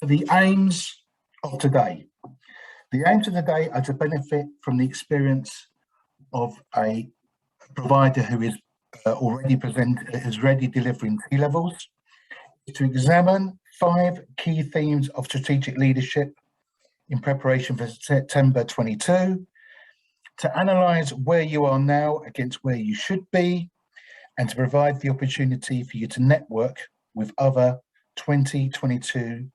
The aims of today. The aims of the day are to benefit from the experience of a provider who is already delivering T-levels, to examine 5 key themes of strategic leadership in preparation for September 22, to analyse where you are now against where you should be, and to provide the opportunity for you to network with other 2023,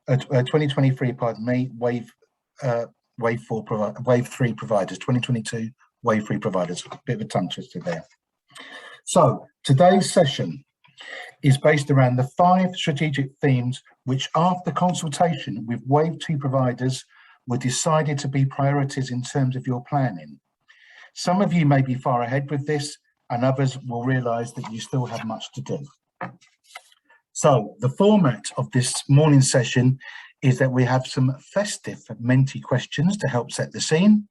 wave 3 providers, 2022 wave 3 providers. A bit of a tongue twister there. So today's session is based around the 5 strategic themes which, after consultation with wave 2 providers, were decided to be priorities in terms of your planning. Some of you may be far ahead with this, and others will realise that you still have much to do. So the format of this morning's session is that we have some festive Menti questions to help set the scene.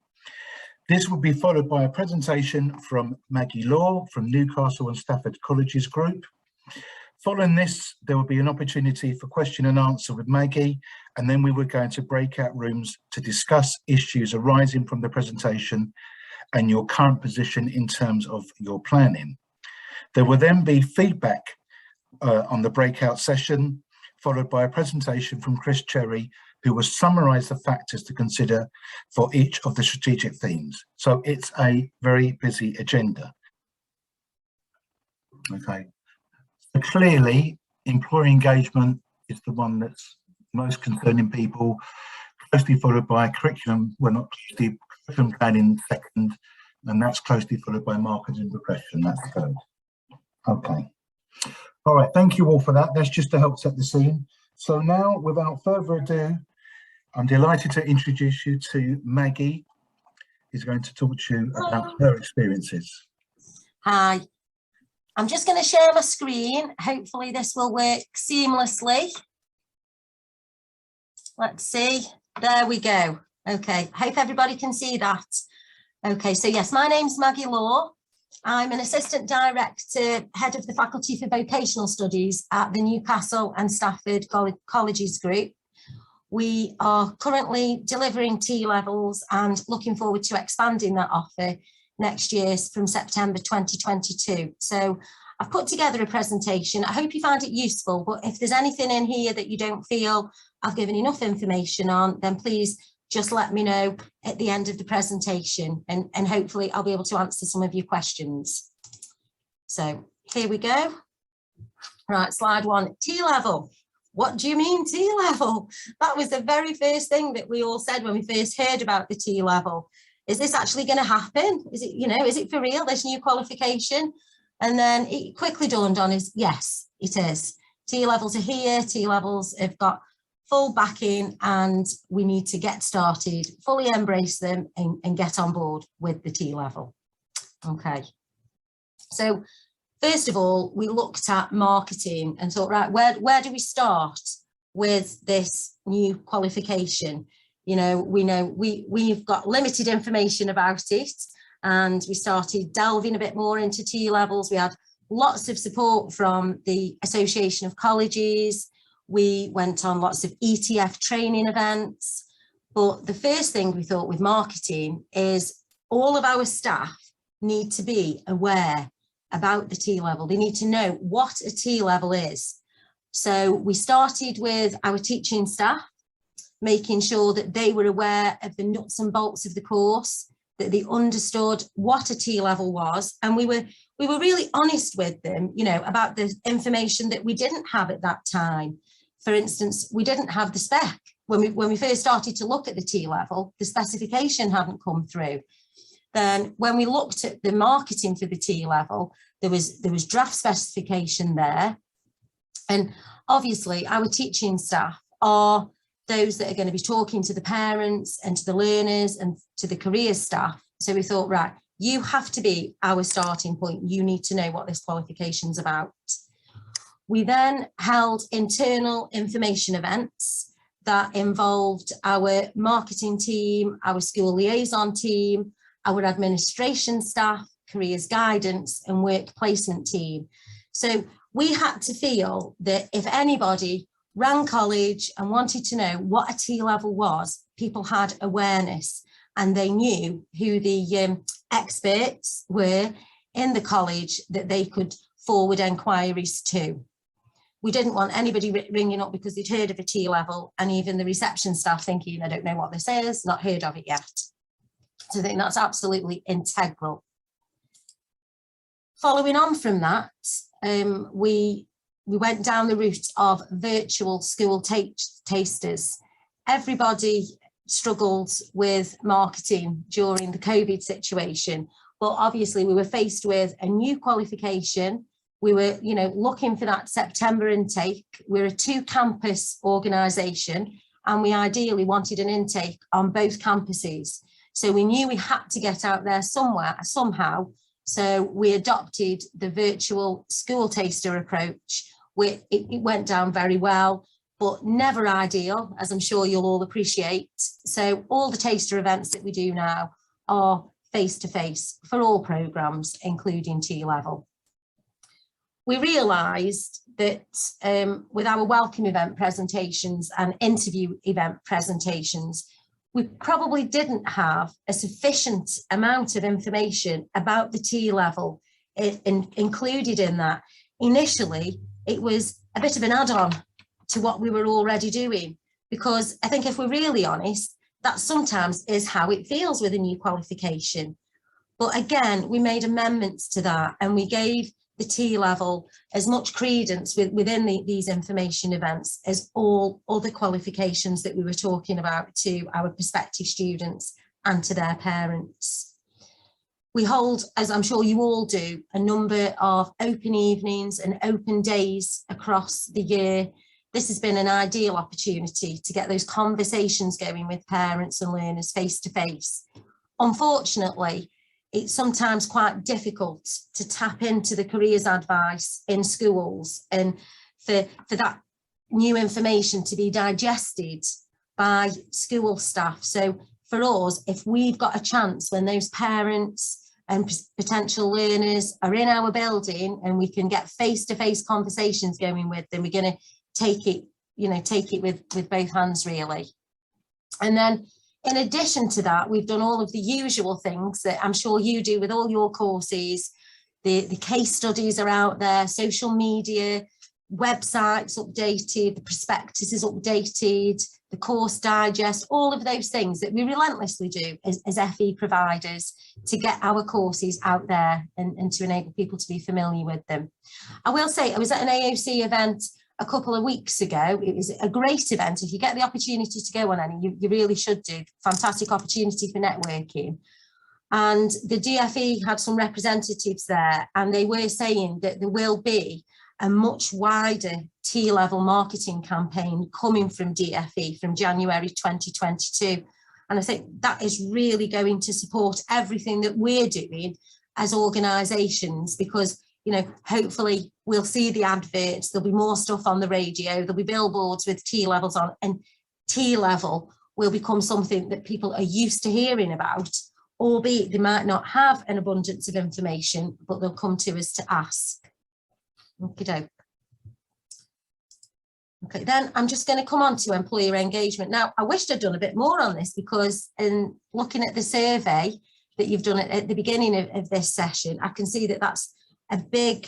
This will be followed by a presentation from Maggie Law from Newcastle and Stafford Colleges Group. Following this, there will be an opportunity for question and answer with Maggie, and then we will go into breakout rooms to discuss issues arising from the presentation and your current position in terms of your planning. There will then be feedback on the breakout session, followed by a presentation from Chris Cherry, who will summarise the factors to consider for each of the strategic themes. So it's a very busy agenda. Okay. So clearly, employee engagement is the one that's most concerning people, closely followed by curriculum, well, not closely, curriculum planning second, and that's closely followed by marketing and progression, that's third. Okay. All right, thank you all for that. That's just to help set the scene. So now, without further ado, I'm delighted to introduce you to Maggie, who's going to talk to you about her experiences. Hi, I'm just going to share my screen. Hopefully this will work seamlessly. Let's see. There we go. Okay, hope everybody can see that. Okay, so yes, my name's Maggie Law. I'm an Assistant Director, Head of the Faculty for Vocational Studies at the Newcastle and Stafford Colleges Group. We are currently delivering T-levels and looking forward to expanding that offer next year from September 2022. So I've put together a presentation. I hope you found it useful, but if there's anything in here that you don't feel I've given enough information on, then please just let me know at the end of the presentation, and hopefully I'll be able to answer some of your questions. So here we go. Right, slide 1, T-level. What do you mean T-level? That was the very first thing that we all said when we first heard about the T-level. Is this actually going to happen? Is it, is it for real, this new qualification? And then it quickly dawned on us, yes, it is. T-levels are here, T-levels have got full backing, and we need to get started, fully embrace them and get on board with the T-level. Okay, so first of all, we looked at marketing and thought, right, where do we start with this new qualification? We know we've got limited information about it, and we started delving a bit more into T-levels. We had lots of support from the Association of Colleges. We went on lots of ETF training events, but the first thing we thought with marketing is all of our staff need to be aware about the T-level. They need to know what a T-level is. So we started with our teaching staff, making sure that they were aware of the nuts and bolts of the course, that they understood what a T-level was, and we were really honest with them, about the information that we didn't have at that time. For instance, we didn't have the spec. When we first started to look at the T-level, the specification hadn't come through. Then when we looked at the marketing for the T-level, there was draft specification there. And obviously our teaching staff are those that are going to be talking to the parents and to the learners and to the career staff. So we thought, right, you have to be our starting point. You need to know what this qualification's about. We then held internal information events that involved our marketing team, our school liaison team, our administration staff, careers guidance and work placement team. So we had to feel that if anybody ran college and wanted to know what a T-level was, people had awareness and they knew who the experts were in the college that they could forward enquiries to. We didn't want anybody ringing up because they'd heard of a T-level, and even the reception staff thinking, I don't know what this is, not heard of it yet. So I think that's absolutely integral. Following on from that, we went down the route of virtual school tasters. Everybody struggled with marketing during the COVID situation, but obviously we were faced with a new qualification. We were, looking for that September intake. We're a 2-campus organisation, and we ideally wanted an intake on both campuses. So we knew we had to get out there somewhere, somehow. So we adopted the virtual school taster approach. It went down very well, but never ideal, as I'm sure you'll all appreciate. So all the taster events that we do now are face-to-face for all programmes, including T-level. We realised that with our welcome event presentations and interview event presentations, we probably didn't have a sufficient amount of information about the T-level included in that. Initially, it was a bit of an add-on to what we were already doing, because I think if we're really honest, that sometimes is how it feels with a new qualification. But again, we made amendments to that, and we gave the T-level as much credence within these information events as all other qualifications that we were talking about to our prospective students and to their parents. We hold, as I'm sure you all do, a number of open evenings and open days across the year. This has been an ideal opportunity to get those conversations going with parents and learners face to face. Unfortunately, it's sometimes quite difficult to tap into the careers advice in schools, and for that new information to be digested by school staff. So for us, if we've got a chance when those parents and potential learners are in our building and we can get face-to-face conversations going with them, we're going to take it with both hands, really. And then in addition to that, we've done all of the usual things that I'm sure you do with all your courses. The case studies are out there, social media, websites updated, the prospectus is updated, the course digest, all of those things that we relentlessly do as FE providers to get our courses out there and to enable people to be familiar with them. I will say I was at an AoC event a couple of weeks ago. It was a great event. If you get the opportunity to go on any, you really should do. Fantastic opportunity for networking. And the DFE had some representatives there, and they were saying that there will be a much wider T-level marketing campaign coming from DFE from January 2022. And I think that is really going to support everything that we're doing as organisations, because hopefully we'll see the adverts, there'll be more stuff on the radio, there'll be billboards with T-levels on, and T-level will become something that people are used to hearing about, albeit they might not have an abundance of information, but they'll come to us to ask. Okay, then I'm just going to come on to employer engagement. Now, I wished I'd done a bit more on this, because in looking at the survey that you've done at the beginning of this session, I can see that that's a big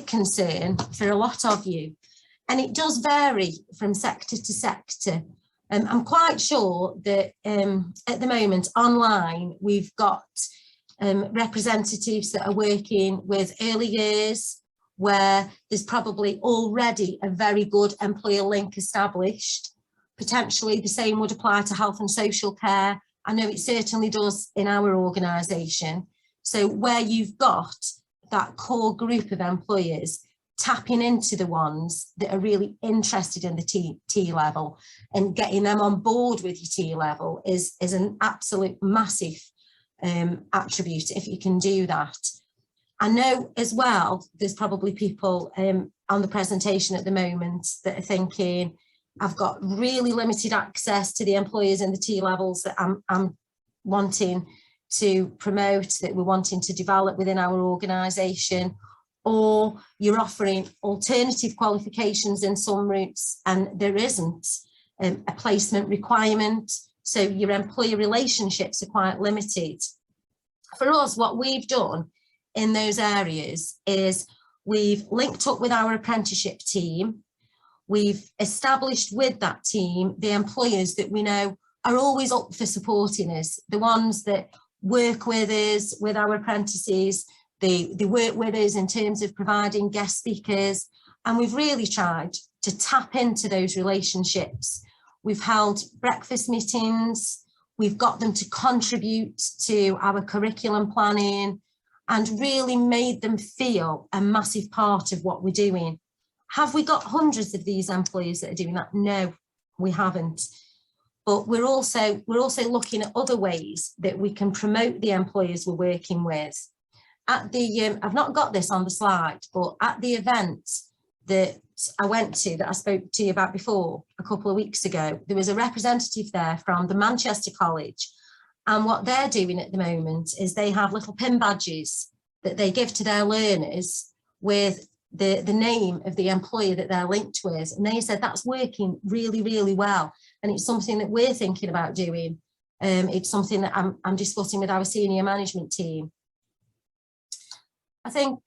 concern for a lot of you, and it does vary from sector to sector. I'm quite sure that at the moment online we've got representatives that are working with early years, where there's probably already a very good employer link established. Potentially the same would apply to health and social care. I know it certainly does in our organisation. So where you've got that core group of employers, tapping into the ones that are really interested in the T-level and getting them on board with your T-level is an absolute massive attribute if you can do that. I know as well, there's probably people on the presentation at the moment that are thinking, I've got really limited access to the employers in the T-levels that I'm wanting to promote, that we're wanting to develop within our organisation, or you're offering alternative qualifications in some routes and there isn't a placement requirement, so your employer relationships are quite limited. For us, what we've done in those areas is we've linked up with our apprenticeship team. We've established with that team the employers that we know are always up for supporting us, the ones that work with us, with our apprentices. They work with us in terms of providing guest speakers, and we've really tried to tap into those relationships. We've held breakfast meetings, we've got them to contribute to our curriculum planning and really made them feel a massive part of what we're doing. Have we got hundreds of these employees that are doing that? No, we haven't. But we're also looking at other ways that we can promote the employers we're working with. At the, I've not got this on the slide, but at the event that I went to, that I spoke to you about before a couple of weeks ago, there was a representative there from the Manchester College. And what they're doing at the moment is they have little pin badges that they give to their learners with the name of the employer that they're linked with. And they said that's working really, really well. And it's something that we're thinking about doing. It's something that I'm discussing with our senior management team. I think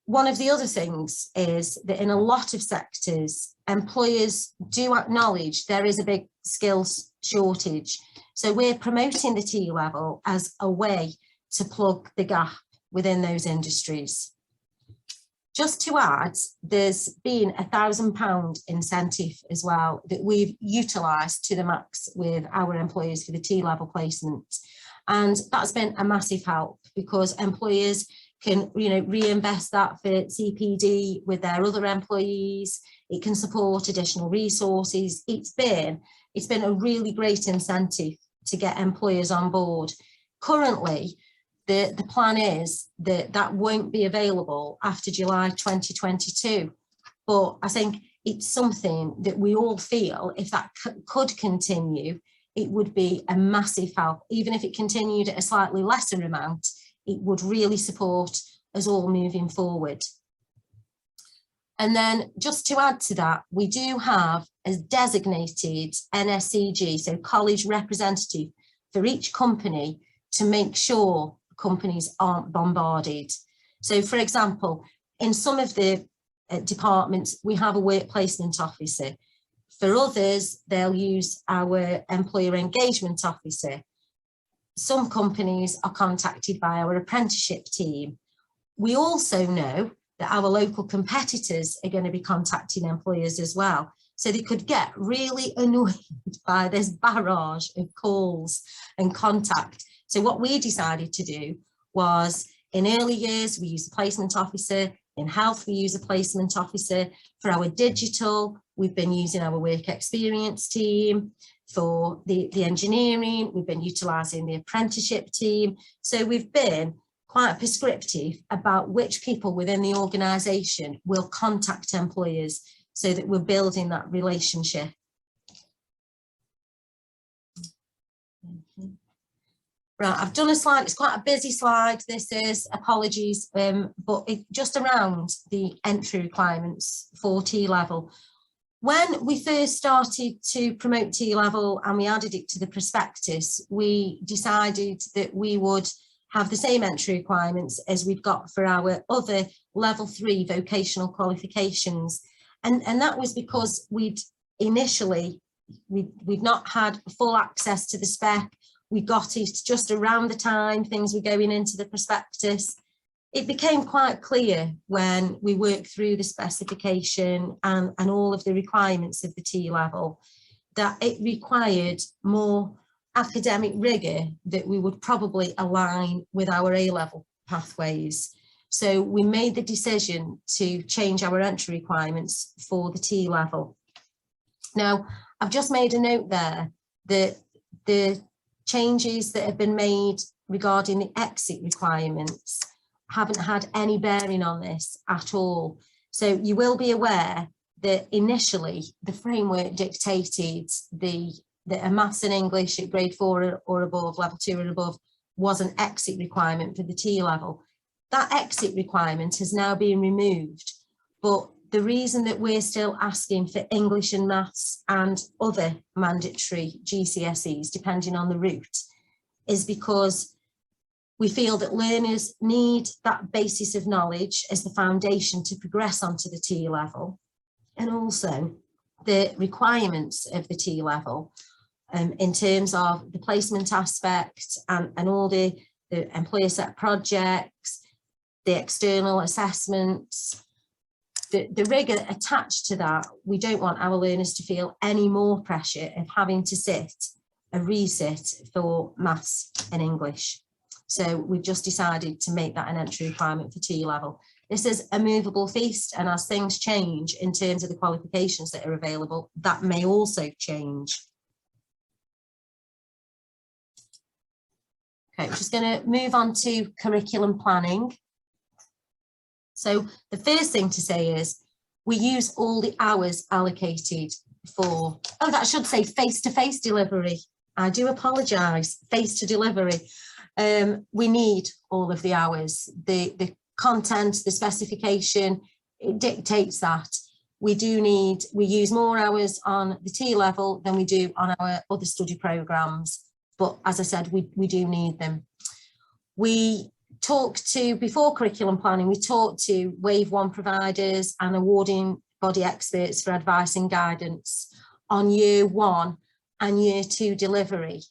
one of the other things is that in a lot of sectors, employers do acknowledge there is a big skills shortage. So we're promoting the T-level as a way to plug the gap within those industries. Just to add, there's been £1,000 incentive as well that we've utilised to the max with our employers for the T-level placement. And that's been a massive help because employers can, reinvest that for CPD with their other employees. It can support additional resources. It's been a really great incentive to get employers on board. Currently, the plan is that that won't be available after July 2022. But I think it's something that we all feel, if that could continue, it would be a massive help. Even if it continued at a slightly lesser amount, it would really support us all moving forward. And then just to add to that, we do have a designated NSCG, so college representative for each company to make sure companies aren't bombarded. So for example, in some of the departments, we have a work placement officer. For others, they'll use our employer engagement officer. Some companies are contacted by our apprenticeship team. We also know that our local competitors are going to be contacting employers as well. So they could get really annoyed by this barrage of calls and contact. So what we decided to do was, in early years, we use a placement officer. In health, we use a placement officer. For our digital, we've been using our work experience team. For the engineering, we've been utilising the apprenticeship team. So we've been quite prescriptive about which people within the organisation will contact employers so that we're building that relationship. Right, I've done a slide, it's quite a busy slide, this is, apologies, but just around the entry requirements for T-level. When we first started to promote T-level and we added it to the prospectus, we decided that we would have the same entry requirements as we've got for our other level 3 vocational qualifications. And that was because we'd not had full access to the spec. We got it just around the time things were going into the prospectus. It became quite clear when we worked through the specification and all of the requirements of the T-level that it required more academic rigour that we would probably align with our A-level pathways. So we made the decision to change our entry requirements for the T-level. Now, I've just made a note there that the changes that have been made regarding the exit requirements haven't had any bearing on this at all. So you will be aware that initially the framework dictated that a maths and English at grade 4 or above, level 2 or above, was an exit requirement for the T-level. that exit requirement has now been removed, but the reason that we're still asking for English and maths and other mandatory GCSEs, depending on the route, is because we feel that learners need that basis of knowledge as the foundation to progress onto the T level, and also the requirements of the T level in terms of the placement aspect and all the employer set projects, the external assessments, the rigour attached to that. We don't want our learners to feel any more pressure of having to sit a resit for maths and English. So we've just decided to make that an entry requirement for T level. This is a movable feast, and as things change in terms of the qualifications that are available, that may also change. Okay, I'm just going to move on to curriculum planning. So the first thing to say is we use all the hours allocated for, oh, that should say face-to-face delivery. I do apologise, face to delivery. We need all of the hours. The content, the specification, it dictates that. We use more hours on the T level than we do on our other study programmes. But as I said, we do need them. We talked to, before curriculum planning, we talked to Wave 1 providers and awarding body experts for advice and guidance on year 1 and year 2 delivery.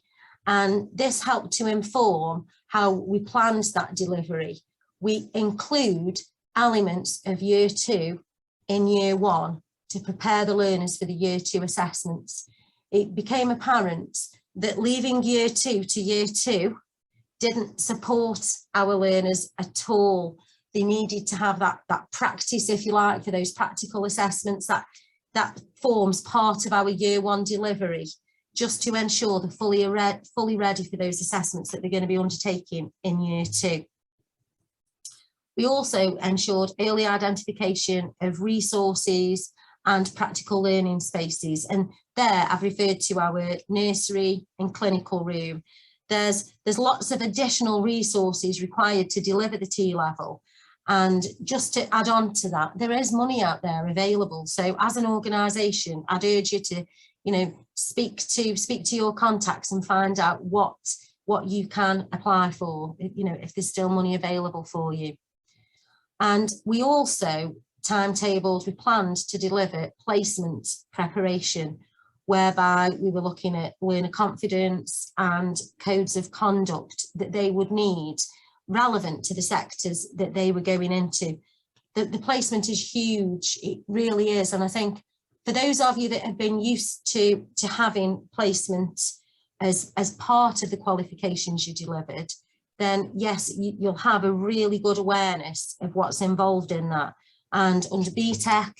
And this helped to inform how we planned that delivery. We include elements of year 2 in year 1 to prepare the learners for the year 2 assessments. It became apparent that leaving year 2 to year 2 didn't support our learners at all. They needed to have that practice, if you like, for those practical assessments that forms part of our year 1 delivery, just to ensure they're fully ready for those assessments that they're going to be undertaking in year 2. We also ensured early identification of resources and practical learning spaces. And there I've referred to our nursery and clinical room. There's lots of additional resources required to deliver the T level. And just to add on to that, there is money out there available. So as an organisation, I'd urge you to, speak to your contacts and find out what you can apply for, if there's still money available for you. And we also we planned to deliver placement preparation, whereby we were looking at learner confidence and codes of conduct that they would need relevant to the sectors that they were going into. The placement is huge, it really is. And I think for those of you that have been used to having placement as part of the qualifications you delivered, then yes, you'll have a really good awareness of what's involved in that. And under BTEC,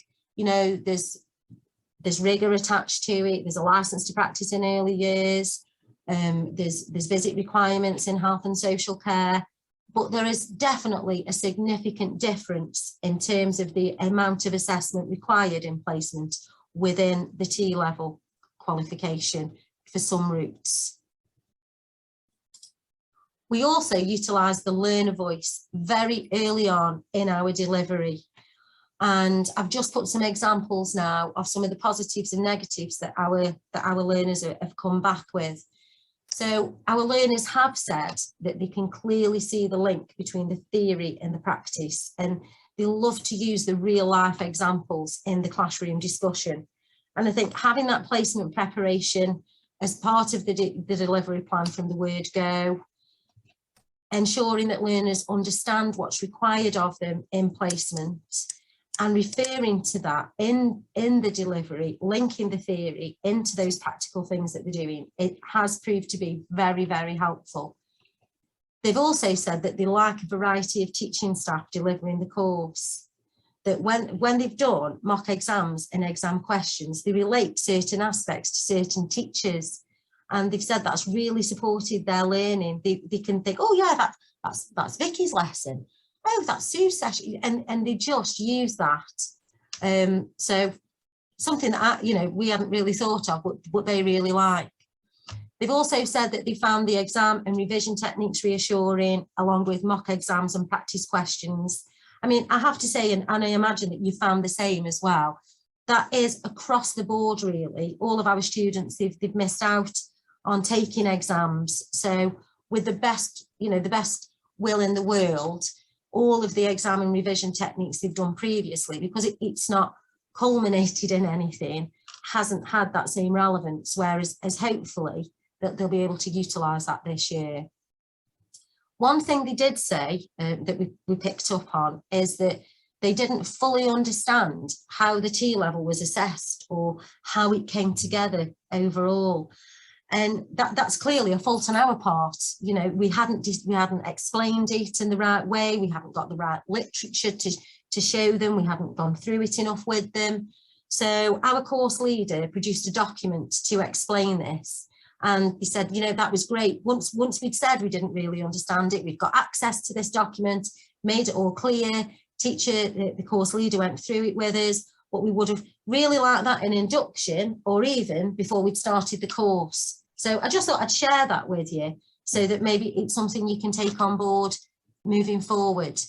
there's rigour attached to it. There's a licence to practice in early years. There's visit requirements in health and social care. But there is definitely a significant difference in terms of the amount of assessment required in placement within the T level qualification for some routes. We also utilise the learner voice very early on in our delivery. And I've just put some examples now of some of the positives and negatives that our learners have come back with. So our learners have said that they can clearly see the link between the theory and the practice, and they love to use the real life examples in the classroom discussion. And I think having that placement preparation as part of the delivery plan from the word go, ensuring that learners understand what's required of them in placement, and referring to that in the delivery, linking the theory into those practical things that they're doing, it has proved to be very, very helpful. They've also said that they like a variety of teaching staff delivering the course, that when they've done mock exams and exam questions, they relate certain aspects to certain teachers. And they've said that's really supported their learning. They can think, oh yeah, that's Vicky's lesson. Oh, that's Sue's session, and they just use that. So something that we hadn't really thought of, but they really like. They've also said that they found the exam and revision techniques reassuring, along with mock exams and practice questions. I mean, I have to say, and I imagine that you found the same as well, that is across the board, really. All of our students, they've missed out on taking exams. So with the best, the best will in the world, all of the exam and revision techniques they've done previously, because it's not culminated in anything, hasn't had that same relevance, whereas hopefully that they'll be able to utilise that this year. One thing they did say that we picked up on is that they didn't fully understand how the T-level was assessed or how it came together overall. And that's clearly a fault on our part. We hadn't explained it in the right way. We haven't got the right literature to show them. We haven't gone through it enough with them. So our course leader produced a document to explain this. And he said, that was great. Once we'd said we didn't really understand it, we've got access to this document, made it all clear. Teacher, the course leader went through it with us, but we would have really liked that in induction or even before we'd started the course. So I just thought I'd share that with you so that maybe it's something you can take on board moving forward.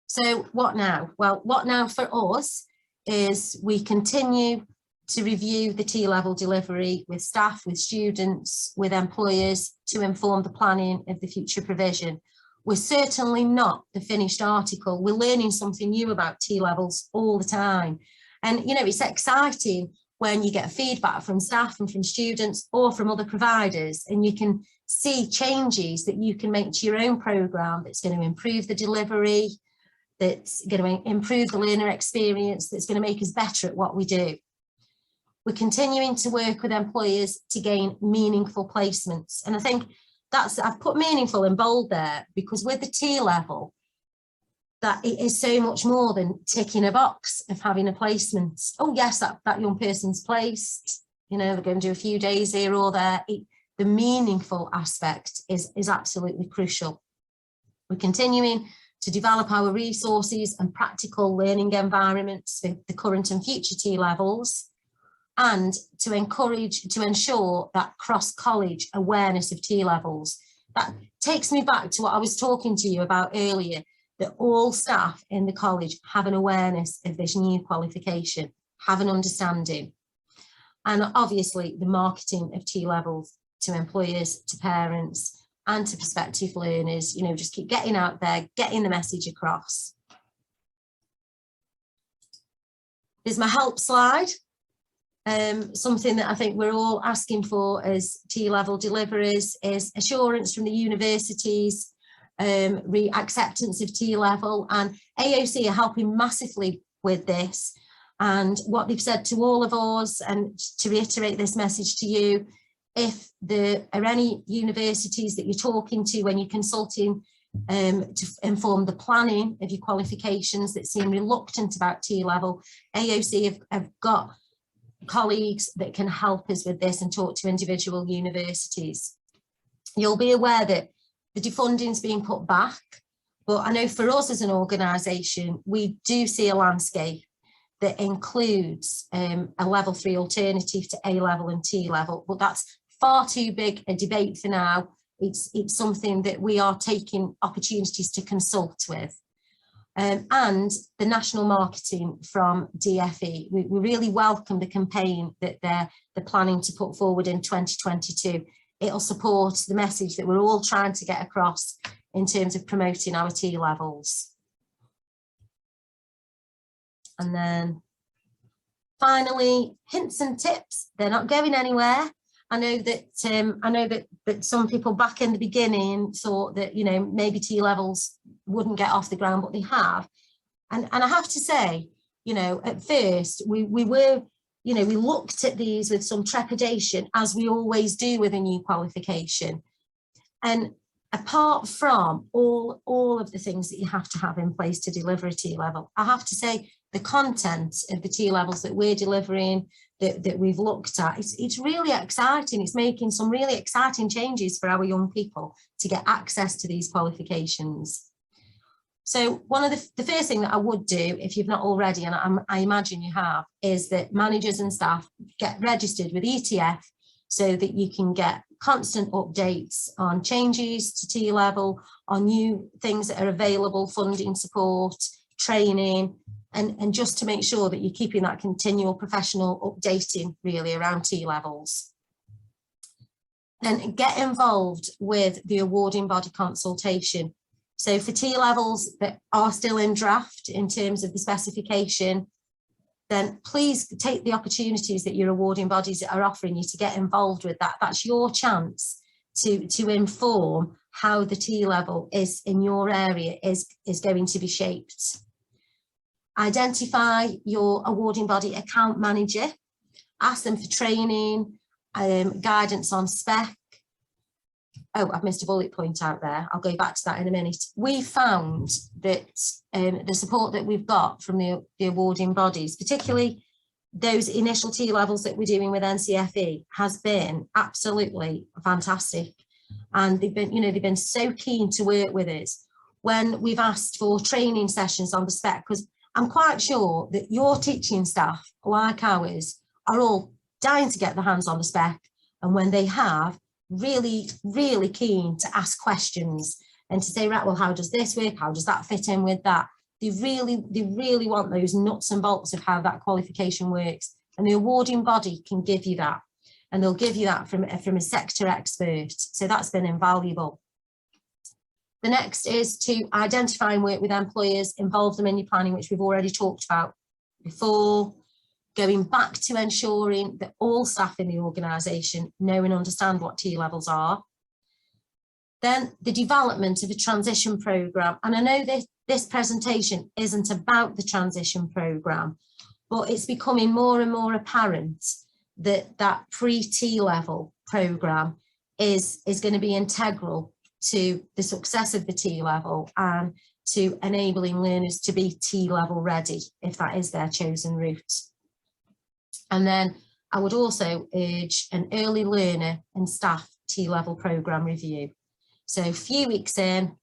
So what now? Well, what now for us is we continue to review the T-level delivery with staff, with students, with employers to inform the planning of the future provision. We're certainly not the finished article. We're learning something new about T-levels all the time. And, it's exciting when you get feedback from staff and from students or from other providers, and you can see changes that you can make to your own programme that's going to improve the delivery, that's going to improve the learner experience, that's going to make us better at what we do. We're continuing to work with employers to gain meaningful placements. And I think I've put meaningful in bold there, because with the T-level, that it is so much more than ticking a box of having a placement. Oh yes, that young person's placed, they're going to do a few days here or there. The meaningful aspect is absolutely crucial. We're continuing to develop our resources and practical learning environments for the current and future T-levels, and to ensure that cross-college awareness of T-levels. That takes me back to what I was talking to you about earlier, that all staff in the college have an awareness of this new qualification, have an understanding. And obviously the marketing of T-levels to employers, to parents, and to prospective learners, just keep getting out there, getting the message across. There's my help slide. Something that I think we're all asking for as T-level deliverers is assurance from the universities, acceptance of T-level, and AoC are helping massively with this. And what they've said to all of us, and to reiterate this message to you, if there are any universities that you're talking to when you're consulting to inform the planning of your qualifications that seem reluctant about T-level, AoC have got colleagues that can help us with this and talk to individual universities. You'll be aware that the defunding is being put back, but I know for us as an organisation, we do see a landscape that includes a level 3 alternative to A-level and T-level, but that's far too big a debate for now. It's something that we are taking opportunities to consult with. And the national marketing from DFE, we really welcome the campaign that they're planning to put forward in 2022. It'll support the message that we're all trying to get across in terms of promoting our T-levels. And then finally, hints and tips, they're not going anywhere. I know that some people back in the beginning thought that, maybe T-levels wouldn't get off the ground, but they have. And I have to say, at first we were, we looked at these with some trepidation, as we always do with a new qualification. And apart from all of the things that you have to have in place to deliver a T-level, I have to say the content of the T-levels that we're delivering, that we've looked at, it's really exciting. It's making some really exciting changes for our young people to get access to these qualifications. So one of the first thing that I would do, if you've not already, and I imagine you have, is that managers and staff get registered with ETF so that you can get constant updates on changes to T-level, on new things that are available, funding support, training, and just to make sure that you're keeping that continual professional updating really around T-levels. Then get involved with the awarding body consultation. So for T-levels that are still in draft in terms of the specification, then please take the opportunities that your awarding bodies are offering you to get involved with that. That's your chance to inform how the T-level is in your area is going to be shaped. Identify your awarding body account manager, ask them for training, guidance on spec. Oh, I've missed a bullet point out there. I'll go back to that in a minute. We found that the support that we've got from the awarding bodies, particularly those initial T-levels that we're doing with NCFE, has been absolutely fantastic. And they've been so keen to work with us when we've asked for training sessions on the spec, because I'm quite sure that your teaching staff, like ours, are all dying to get their hands on the spec. And when they have, really keen to ask questions and to say, right, well, how does this work? How does that fit in with that? They really want those nuts and bolts of how that qualification works. And the awarding body can give you that. And they'll give you that from a sector expert. So that's been invaluable. The next is to identify and work with employers, involve them in your planning, which we've already talked about before. Going back to ensuring that all staff in the organisation know and understand what T-levels are. Then the development of a transition programme. And I know this presentation isn't about the transition programme, but it's becoming more and more apparent that that pre-T-level programme is going to be integral to the success of the T-level and to enabling learners to be T-level ready, if that is their chosen route. And then I would also urge an early learner and staff T-level programme review. So a few weeks in,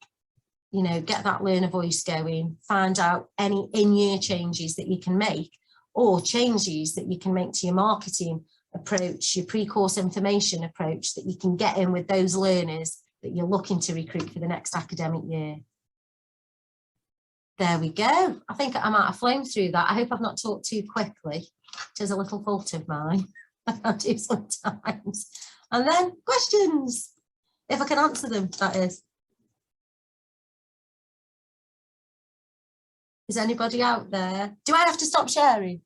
get that learner voice going, find out any in-year changes that you can make or changes that you can make to your marketing approach, your pre-course information approach that you can get in with those learners that you're looking to recruit for the next academic year. There we go. I think I might have flown through that. I hope I've not talked too quickly. It is a little fault of mine. I do sometimes. And then questions, if I can answer them, that is. Is anybody out there? Do I have to stop sharing?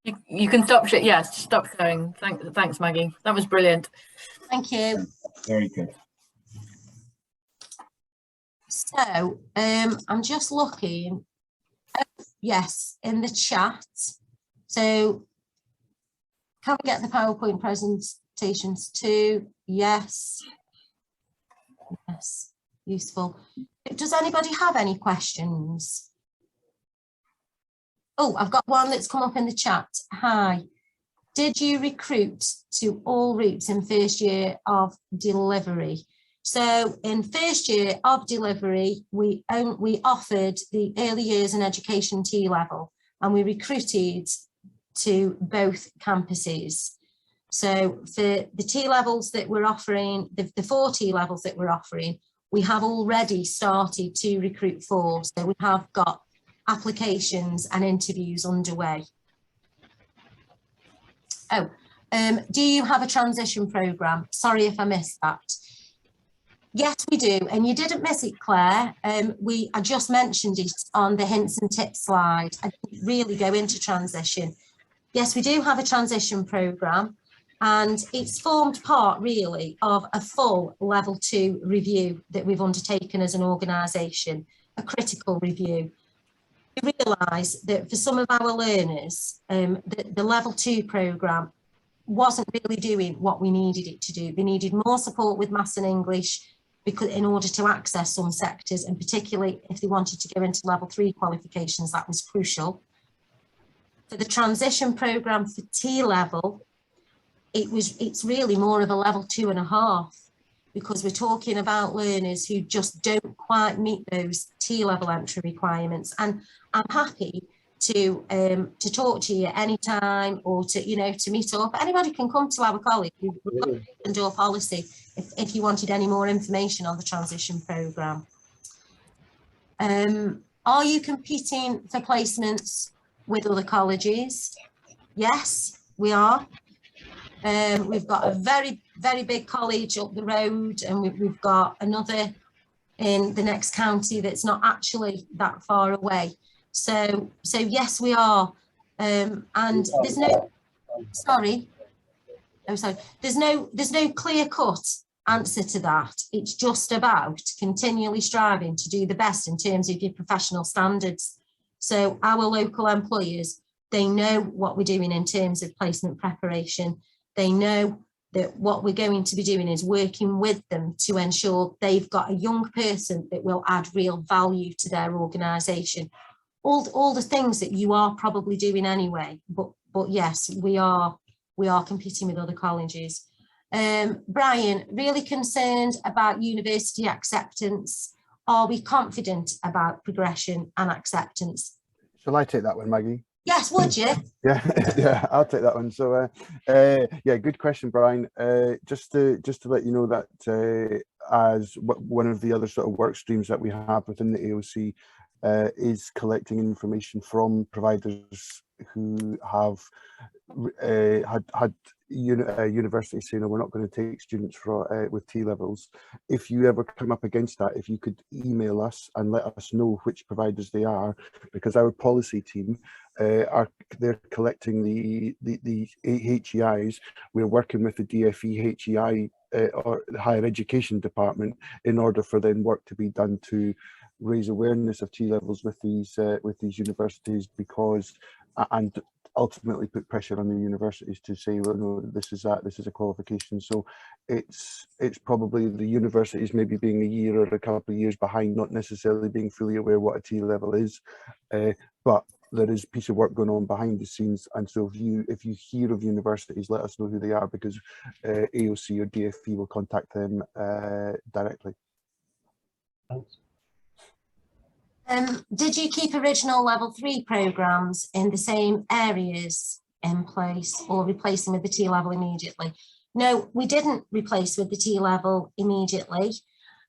You can stop sharing. Yes, stop sharing. Thanks, Maggie. That was brilliant. Thank you. Very good. So I'm just looking. Yes, in the chat. So can we get the PowerPoint presentations too? Yes. Yes, useful. Does anybody have any questions? Oh, I've got one that's come up in the chat. Hi. Did you recruit to all routes in first year of delivery? So in first year of delivery, we offered the early years and education T-level, and we recruited to both campuses. So for the T-levels that we're offering, the 4 T-levels that we're offering, we have already started to recruit for. So we have got applications and interviews underway. Oh, do you have a transition programme? Sorry if I missed that. Yes, we do, and you didn't miss it, Claire. I just mentioned it on the hints and tips slide. I didn't really go into transition. Yes, we do have a transition programme, and it's formed part really of a full level 2 review that we've undertaken as an organisation, a critical review. We realise that for some of our learners, the level 2 programme wasn't really doing what we needed it to do. They needed more support with maths and English because in order to access some sectors, and particularly if they wanted to go into level 3 qualifications, that was crucial. For the transition programme for T-level, it's really more of a level 2.5, because we're talking about learners who just don't quite meet those T-level entry requirements. And I'm happy to talk to you anytime, or to, you know, to meet up. Anybody can come to our college. We've got an open door policy if you wanted any more information on the transition programme. Are you competing for placements with other colleges? Yes, we are. We've got a very, very big college up the road, and we've got another in the next county that's not actually that far away. So yes, we are. And there's no, there's no clear-cut answer to that. It's just about continually striving to do the best in terms of your professional standards. So our local employers, they know what we're doing in terms of placement preparation. They know that what we're going to be doing is working with them to ensure they've got a young person that will add real value to their organisation. All the things that you are probably doing anyway, but yes, we are competing with other colleges. Brian, really concerned about university acceptance. Are we confident about progression and acceptance? Shall I take that one, Maggie? Yes, would you? Yeah, I'll take that one. So, yeah, good question, Brian. Just to let you know that as one of the other sort of work streams that we have within the AoC is collecting information from providers who have had universities saying, no, we're not going to take students with T levels. If you ever come up against that, if you could email us and let us know which providers they are, because our policy team they're collecting the HEIs. We're working with the DFE HEI or the higher education department in order for then work to be done to raise awareness of T levels with these universities, because and ultimately put pressure on the universities to say, well, no, this is a qualification. So it's probably the universities maybe being a year or a couple of years behind, not necessarily being fully aware what a T level is, but there is a piece of work going on behind the scenes. And so if you hear of universities, let us know who they are, because AoC or DFE will contact them directly. Thanks. Did you keep original level 3 programmes in the same areas in place, or replace them with the T level immediately? No, we didn't replace with the T level immediately.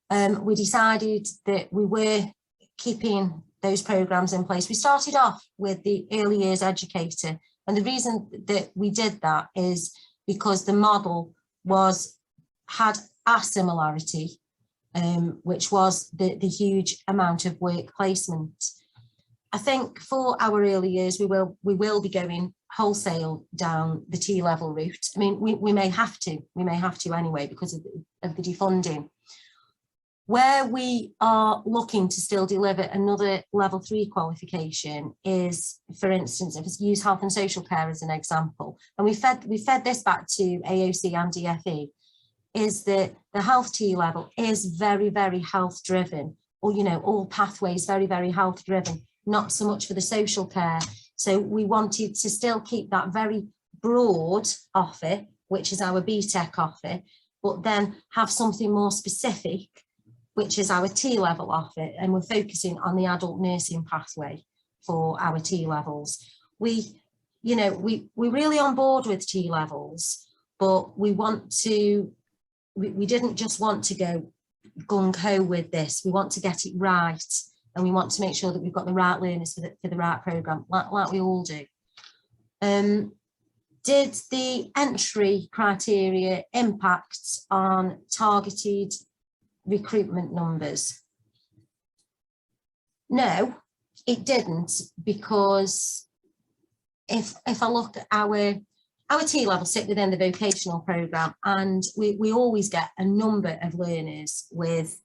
We decided that we were keeping those programmes in place. We started off with the early years educator, and the reason that we did that is because the model had a similarity, which was the huge amount of work placement. I think for our early years, we will be going wholesale down the T level route. I mean, we may have to anyway because of the defunding. Where we are looking to still deliver another level 3 qualification is, for instance, if it's use health and social care as an example, and we fed this back to AoC and DFE, is that the health T level is very, very health driven, or, you know, all pathways very, very health driven, not so much for the social care. So we wanted to still keep that very broad offer, which is our BTEC offer, but then have something more specific, which is our T level offer, and we're focusing on the adult nursing pathway for our T levels. We're really on board with T levels, but we didn't just want to go gung-ho with this. We want to get it right, and we want to make sure that we've got the right learners for the right programme, like we all do. Did the entry criteria impact on targeted recruitment numbers? No, it didn't, because if I look at our T level sit within the vocational programme, and we always get a number of learners with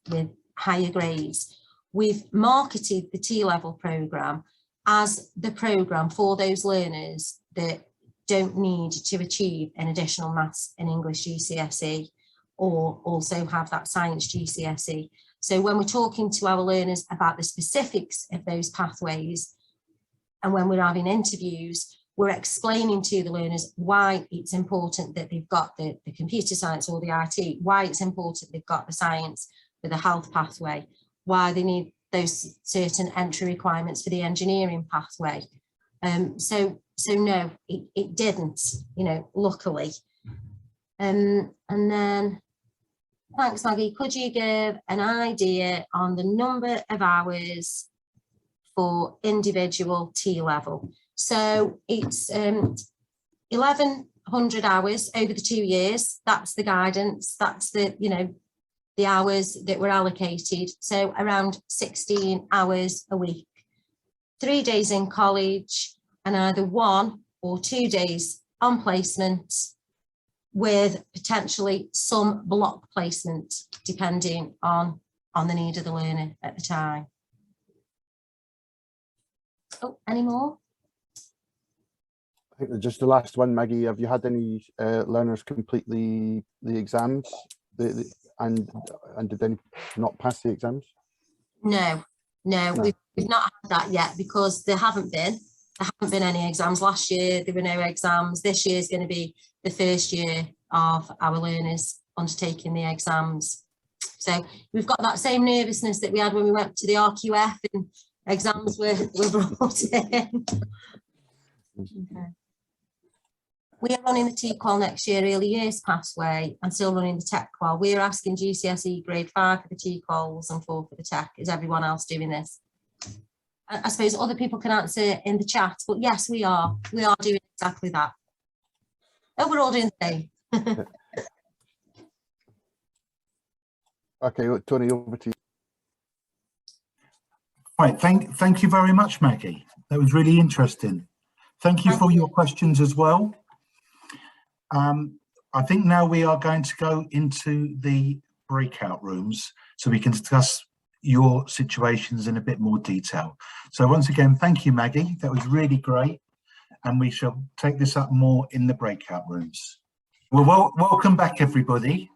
higher grades. We've marketed the T level programme as the programme for those learners that don't need to achieve an additional maths and English GCSE, or also have that science GCSE. So when we're talking to our learners about the specifics of those pathways, and when we're having interviews, we're explaining to the learners why it's important that they've got the computer science or the IT, why it's important they've got the science with a health pathway, why they need those certain entry requirements for the engineering pathway. So no, it didn't, you know, luckily. And then, thanks, Maggie. Could you give an idea on the number of hours for individual T-level? So it's 1,100 hours over the 2 years. That's the guidance. That's the, you know, the hours that were allocated. So around 16 hours a week, 3 days in college, and either 1 or 2 days on placement, with potentially some block placement, depending on the need of the learner at the time. Oh, any more? I think just the last one, Maggie. Have you had any learners complete the exams, and did any not pass the exams? No. We've not had that yet, because there haven't been any exams. Last year there were no exams. This year is going to be the first year of our learners undertaking the exams. So we've got that same nervousness that we had when we went to the RQF and exams were brought in. Okay. We are running the T-Qual next year, early years pathway, and still running the Tech Qual. We're asking GCSE grade 5 for the T-Quals and 4 for the Tech. Is everyone else doing this? I suppose other people can answer in the chat, but yes, we are doing exactly that. Oh, we're all doing the same. Okay, Tony, over to you. Right, thank you very much, Maggie. That was really interesting. Thank you for your questions as well. I think now we are going to go into the breakout rooms so we can discuss your situations in a bit more detail. So once again, thank you, Maggie. That was really great. And we shall take this up more in the breakout rooms. Well, welcome back, everybody.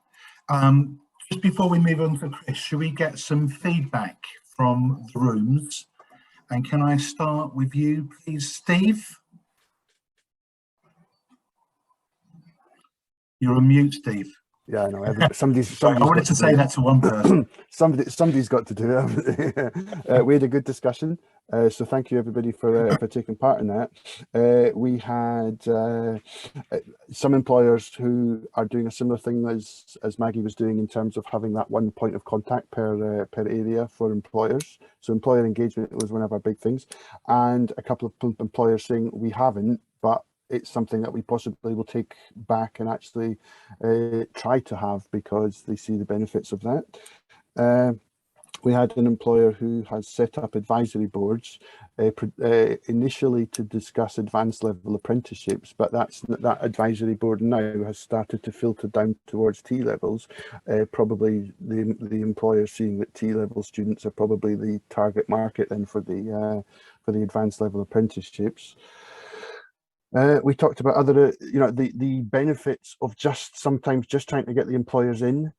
Just before we move on to Chris, should we get some feedback from the rooms? And can I start with you, please, Steve? You're on mute, Steve. Yeah, I know. Somebody's I wanted to say that to one person. Somebody's got to do it. We had a good discussion, so thank you everybody for taking part in that. We had some employers who are doing a similar thing as Maggie was doing, in terms of having that one point of contact per area for employers. So employer engagement was one of our big things, and a couple of employers saying we haven't, but it's something that we possibly will take back and actually try to have, because they see the benefits of that. We had an employer who has set up advisory boards initially to discuss advanced level apprenticeships, but that advisory board now has started to filter down towards T levels. Probably the employer seeing that T level students are probably the target market then for the advanced level apprenticeships. We talked about other, the benefits of sometimes just trying to get the employers in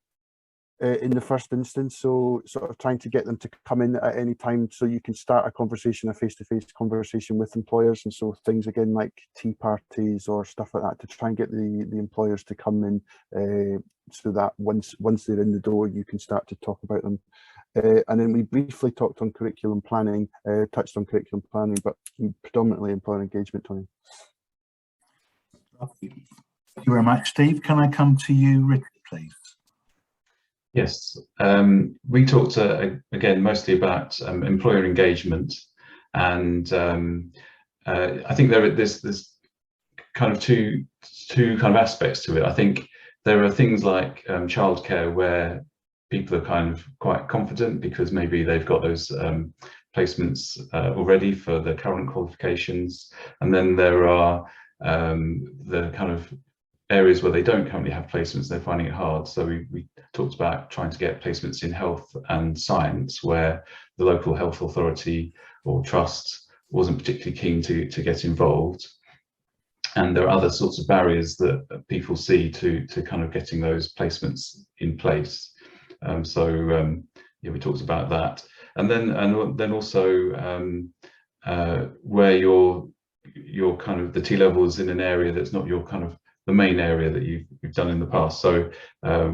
the first instance. So sort of trying to get them to come in at any time, so you can start a conversation, a face-to-face conversation with employers. And so things again like tea parties or stuff like that, to try and get the employers to come in, so that once they're in the door, you can start to talk about them. And then we briefly talked on curriculum planning, touched on curriculum planning, but predominantly employer engagement, Tony. Thank you very much, Steve. Can I come to you, Richard, please? Yes, we talked again mostly about employer engagement, and I think there's kind of two kind of aspects to it. I think there are things like childcare, where people are kind of quite confident because maybe they've got those placements already for their current qualifications, and then there are the kind of areas where they don't currently have placements, they're finding it hard. So we talked about trying to get placements in health and science, where the local health authority or trust wasn't particularly keen to get involved. And there are other sorts of barriers that people see to kind of getting those placements in place. Yeah, we talked about that. And then also where you're your kind of the T-levels in an area that's not your kind of the main area that you've done in the past. So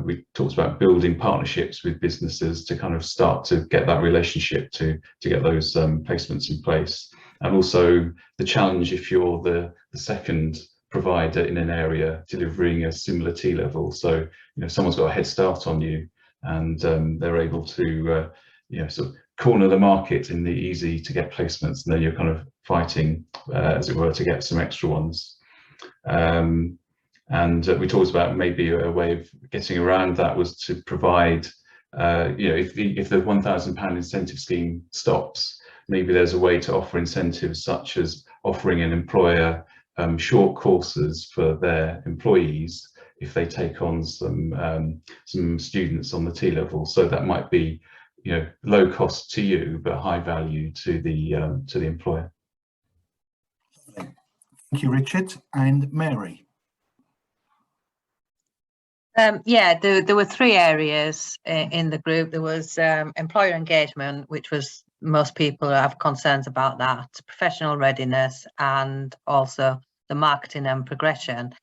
we talked about building partnerships with businesses to kind of start to get that relationship to get those placements in place. And also the challenge if you're the second provider in an area delivering a similar T-level. So, you know, someone's got a head start on you, and they're able to, you know, sort of corner the market in the easy to get placements, and then you're kind of fighting, as it were, to get some extra ones. And we talked about maybe a way of getting around that was to provide, you know, if the £1,000 incentive scheme stops, maybe there's a way to offer incentives such as offering an employer short courses for their employees if they take on some students on the T-level. So that might be, you know, low cost to you but high value to the employer. Thank you, Richard. And Mary. Yeah, there were three areas in the group. There was employer engagement, which was most people have concerns about that, professional readiness, and also the marketing and progression.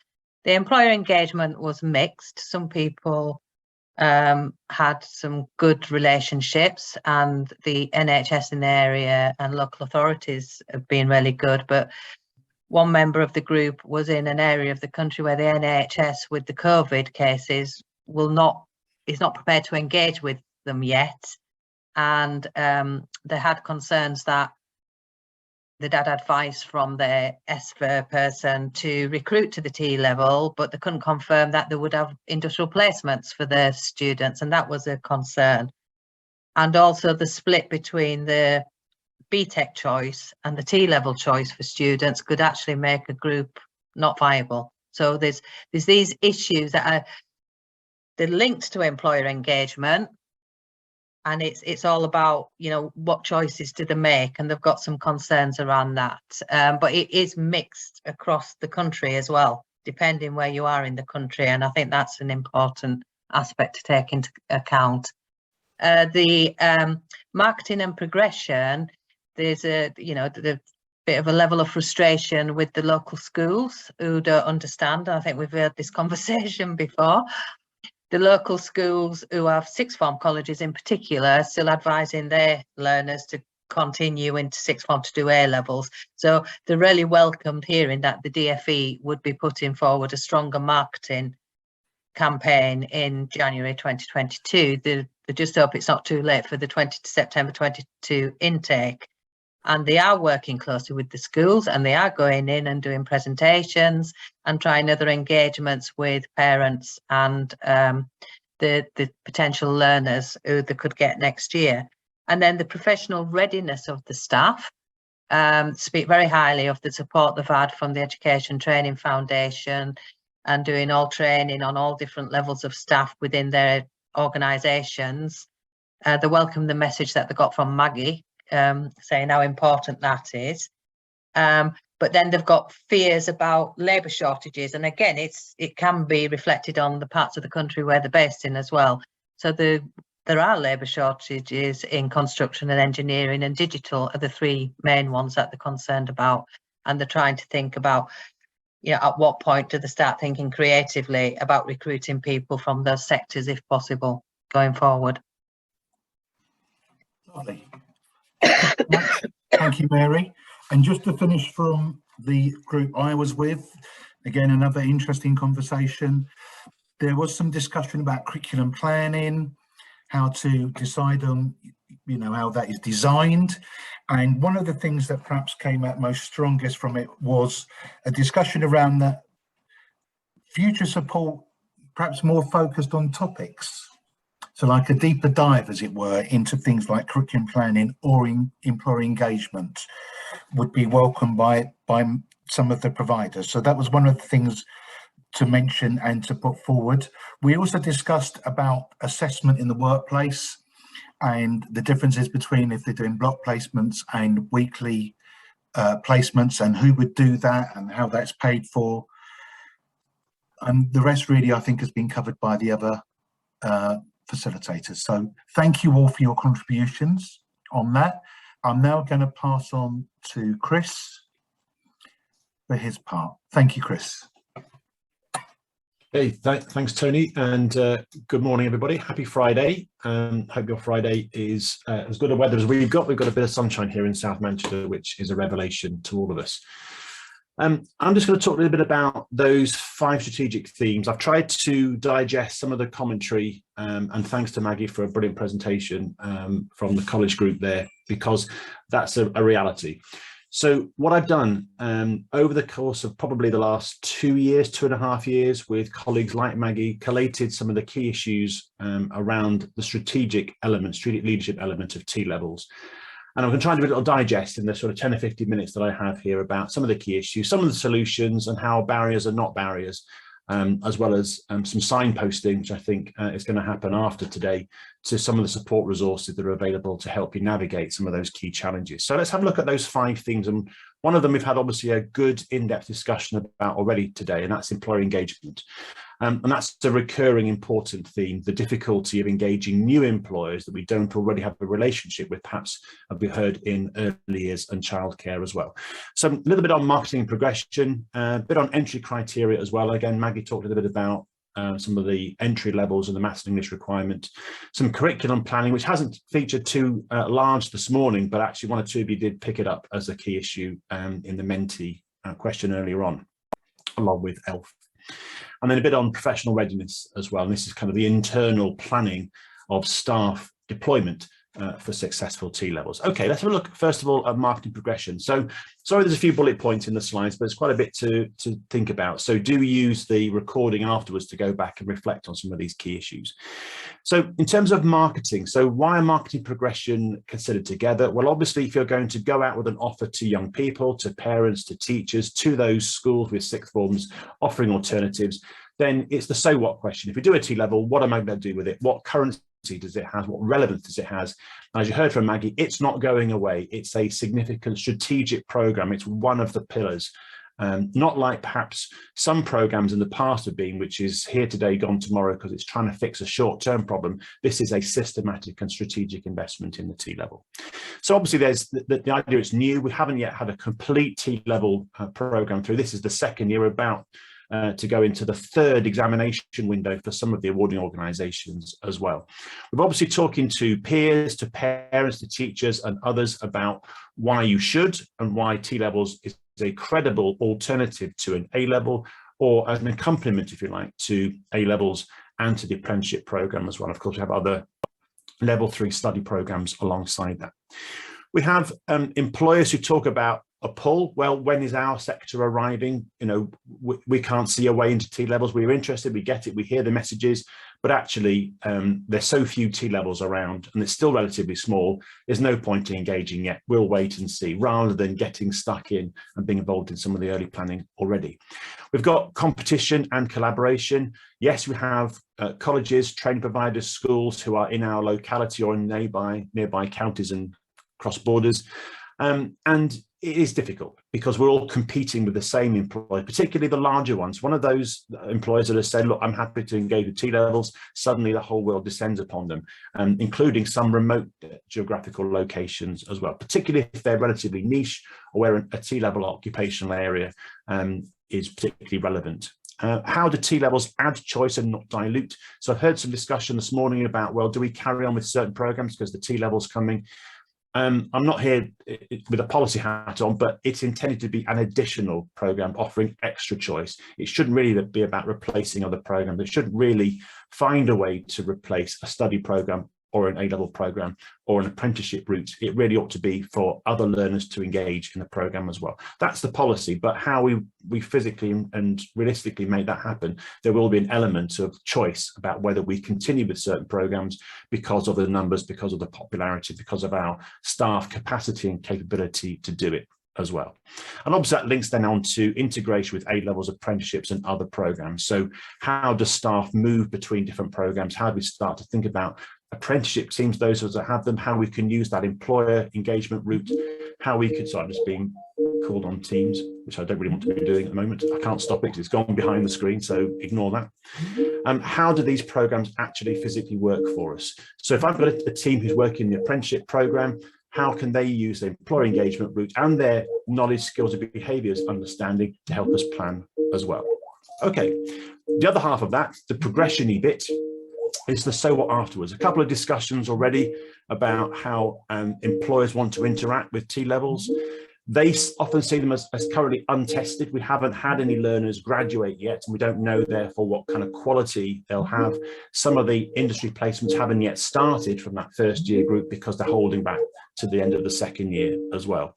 The employer engagement was mixed. Some people had some good relationships, and the NHS in the area and local authorities have been really good, but one member of the group was in an area of the country where the NHS with the COVID cases is not prepared to engage with them yet. And they had concerns that they'd had advice from their SFIR person to recruit to the T-level, but they couldn't confirm that they would have industrial placements for their students, and that was a concern. And also the split between the BTEC choice and the T-level choice for students could actually make a group not viable. So there's these issues that they're linked to employer engagement, and it's all about, you know, what choices do they make, and they've got some concerns around that. But it is mixed across the country as well, depending where you are in the country, and I think that's an important aspect to take into account. The marketing and progression, there's a, you know, the bit of a level of frustration with the local schools who don't understand. I think we've heard this conversation before. The local schools who have sixth form colleges in particular are still advising their learners to continue into sixth form to do A levels. So they really welcomed hearing that the DFE would be putting forward a stronger marketing campaign in January 2022. They just hope it's not too late for the September 22 intake. And they are working closely with the schools, and they are going in and doing presentations and trying other engagements with parents and the potential learners who they could get next year. And then the professional readiness of the staff, speak very highly of the support they've had from the Education Training Foundation and doing all training on all different levels of staff within their organisations. They welcome the message that they got from Maggie, saying how important that is. But then they've got fears about labour shortages, and again, it can be reflected on the parts of the country where they're based in as well. So there are labour shortages in construction and engineering, and digital are the three main ones that they're concerned about, and they're trying to think about, you know, at what point do they start thinking creatively about recruiting people from those sectors if possible going forward. Lovely. Thank you, Mary. And just to finish from the group I was with, again, another interesting conversation. There was some discussion about curriculum planning, how to decide on, you know, how that is designed. And one of the things that perhaps came out most strongest from it was a discussion around the future support, perhaps more focused on topics. So like a deeper dive, as it were, into things like curriculum planning or employer engagement would be welcomed by some of the providers. So that was one of the things to mention and to put forward. We also discussed about assessment in the workplace and the differences between if they're doing block placements and weekly placements, and who would do that and how that's paid for. And the rest really, I think, has been covered by the other facilitators. So thank you all for your contributions on that. I'm now going to pass on to Chris, for his part. Thank you, Chris. Hey, thanks, Tony, and good morning, everybody. Happy Friday. Hope your Friday is as good a weather as we've got. We've got a bit of sunshine here in South Manchester, which is a revelation to all of us. I'm just going to talk a little bit about those 5 strategic themes. I've tried to digest some of the commentary, and thanks to Maggie for a brilliant presentation from the college group there, because that's a reality. So what I've done over the course of probably the last 2 years, 2.5 years, with colleagues like Maggie, collated some of the key issues around the strategic leadership element of T-levels. And I'm going to try and do a little digest in the sort of 10 or 15 minutes that I have here about some of the key issues, some of the solutions, and how barriers are not barriers, as well as some signposting, which I think is going to happen after today, to some of the support resources that are available to help you navigate some of those key challenges. So let's have a look at those 5 things. And one of them we've had obviously a good in-depth discussion about already today, and that's employer engagement. And that's a recurring important theme, the difficulty of engaging new employers that we don't already have a relationship with, perhaps have we heard in early years and childcare as well. So a little bit on marketing and progression, a bit on entry criteria as well. Again, Maggie talked a little bit about some of the entry levels and the maths and English requirement, some curriculum planning, which hasn't featured too large this morning, but actually 1 or 2 of you did pick it up as a key issue in the Menti question earlier on, along with ELF. And then a bit on professional readiness as well. And this is kind of the internal planning of staff deployment for successful T-levels. Okay, let's have a look first of all at marketing progression. So sorry, there's a few bullet points in the slides, but it's quite a bit to think about. So do use the recording afterwards to go back and reflect on some of these key issues. So in terms of marketing, so why are marketing progression considered together? Well, obviously, if you're going to go out with an offer to young people, to parents, to teachers, to those schools with sixth forms offering alternatives, then it's the so what question. If we do a T-level, what am I going to do with it? What currency does it have? What relevance does it have? As you heard from Maggie, it's not going away. It's a significant strategic program. It's one of the pillars, not like perhaps some programs in the past have been, which is here today, gone tomorrow, because it's trying to fix a short-term problem. This is a systematic and strategic investment in the T-level. So obviously there's the idea it's new. We haven't yet had a complete T-level program through. This is the second year, about to go into the 3rd examination window for some of the awarding organisations as well. We're obviously talking to peers, to parents, to teachers and others about why you should and why T-levels is a credible alternative to an A-level, or as an accompaniment, if you like, to A-levels and to the apprenticeship programme as well. Of course, we have other level 3 study programmes alongside that. We have employers who talk about a pull. Well, when is our sector arriving? You know, we can't see a way into T-levels. We're interested, we get it, we hear the messages, but actually there's so few T-levels around and it's still relatively small. There's no point in engaging yet. We'll wait and see, rather than getting stuck in and being involved in some of the early planning already. We've got competition and collaboration. Yes, we have colleges, training providers, schools who are in our locality or in nearby counties and cross borders. And it is difficult because we're all competing with the same employer, particularly the larger ones. One of those employers that has said, look, I'm happy to engage with T-levels, suddenly the whole world descends upon them, including some remote geographical locations as well, particularly if they're relatively niche or where a T-level occupational area is particularly relevant. How do T-levels add choice and not dilute? So I've heard some discussion this morning about, well, do we carry on with certain programs because the T-levels coming? I'm not here with a policy hat on, but it's intended to be an additional program offering extra choice. It shouldn't really be about replacing other programs. It shouldn't really find a way to replace a study program or an A-level program or an apprenticeship route. It really ought to be for other learners to engage in the program as well. That's the policy, but how we physically and realistically make that happen, there will be an element of choice about whether we continue with certain programs because of the numbers, because of the popularity, because of our staff capacity and capability to do it as well. And obviously that links then on to integration with A-levels, apprenticeships and other programs. So how does staff move between different programs? How do we start to think about apprenticeship teams, those of us that have them, how we can use that employer engagement route, how we could, sorry, I'm just being called on Teams, which I don't really want to be doing at the moment. I can't stop it because it's gone behind the screen, so ignore that. How do these programs actually physically work for us? So if I've got a team who's working in the apprenticeship program, how can they use the employer engagement route and their knowledge, skills and behaviours understanding to help us plan as well. Okay, the other half of that, the progression-y bit, is the so what afterwards. A couple of discussions already about how employers want to interact with T-levels. They often see them as currently untested. We haven't had any learners graduate yet, and we don't know, therefore, what kind of quality they'll have. Some of the industry placements haven't yet started from that first year group because they're holding back to the end of the second year as well.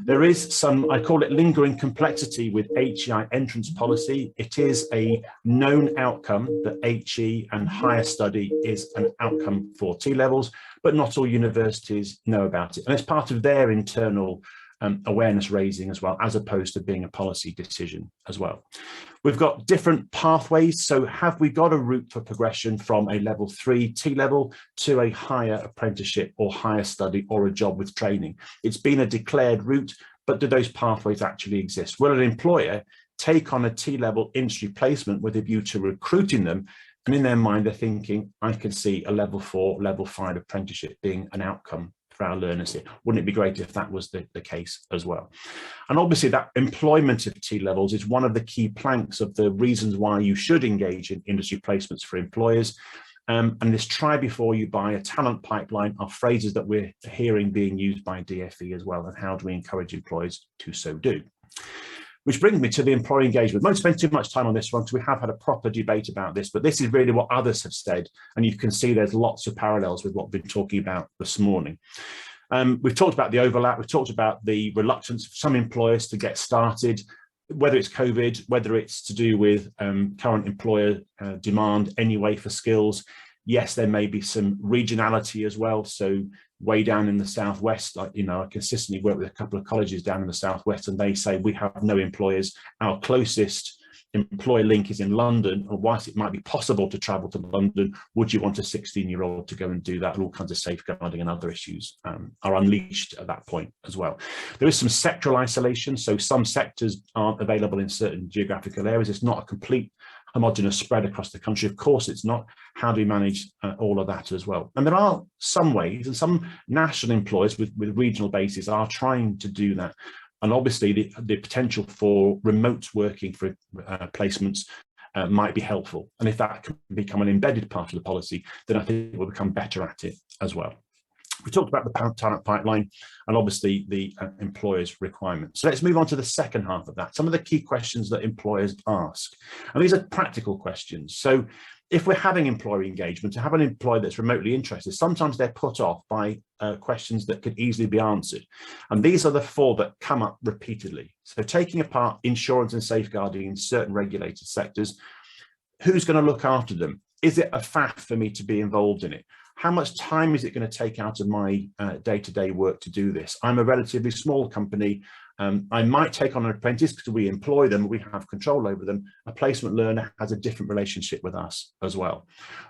There is some, I call it lingering complexity with HEI entrance policy. It is a known outcome that HE and higher study is an outcome for T-levels, but not all universities know about it. And it's part of their internal awareness raising as well, as opposed to being a policy decision as well. We've got different pathways. So have we got a route for progression from a level 3 T-level to a higher apprenticeship or higher study or a job with training? It's been a declared route, but do those pathways actually exist? Will an employer take on a T-level industry placement with a view to recruiting them? And in their mind, they're thinking, I can see a level 4, level 5 apprenticeship being an outcome for our learners here. Wouldn't it be great if that was the case as well? And obviously that employment of T-levels is one of the key planks of the reasons why you should engage in industry placements for employers. And this try before you buy, a talent pipeline are phrases that we're hearing being used by DFE as well. And how do we encourage employers to so do? Which brings me to the employer engagement. I won't spend too much time on this one because we have had a proper debate about this, but this is really what others have said. And you can see there's lots of parallels with what we've been talking about this morning. We've talked about the overlap. We've talked about the reluctance of some employers to get started, whether it's COVID, whether it's to do with current employer demand anyway for skills. Yes, there may be some regionality as well. So way down in the southwest, I consistently work with a couple of colleges down in the southwest, and they say we have no employers. Our closest employer link is in London, and whilst it might be possible to travel to London, would you want a 16-year-old to go and do that? And all kinds of safeguarding and other issues are unleashed at that point as well. There is some sectoral isolation, so some sectors aren't available in certain geographical areas. It's not a complete homogenous spread across the country. Of course it's not. How do we manage all of that as well? And there are some ways, and some national employers with regional bases are trying to do that. And obviously the potential for remote working for placements might be helpful. And if that can become an embedded part of the policy, then I think we'll become better at it as well. We talked about the talent pipeline and obviously the employer's requirements. So let's move on to the second half of that. Some of the key questions that employers ask. And these are practical questions. So if we're having employer engagement, to have an employer that's remotely interested, sometimes they're put off by questions that could easily be answered. And these are the 4 that come up repeatedly. So taking apart insurance and safeguarding in certain regulated sectors, who's going to look after them? Is it a faff for me to be involved in it? How much time is it going to take out of my day-to-day work to do this? I'm a relatively small company. I might take on an apprentice because we employ them, we have control over them. A placement learner has a different relationship with us as well.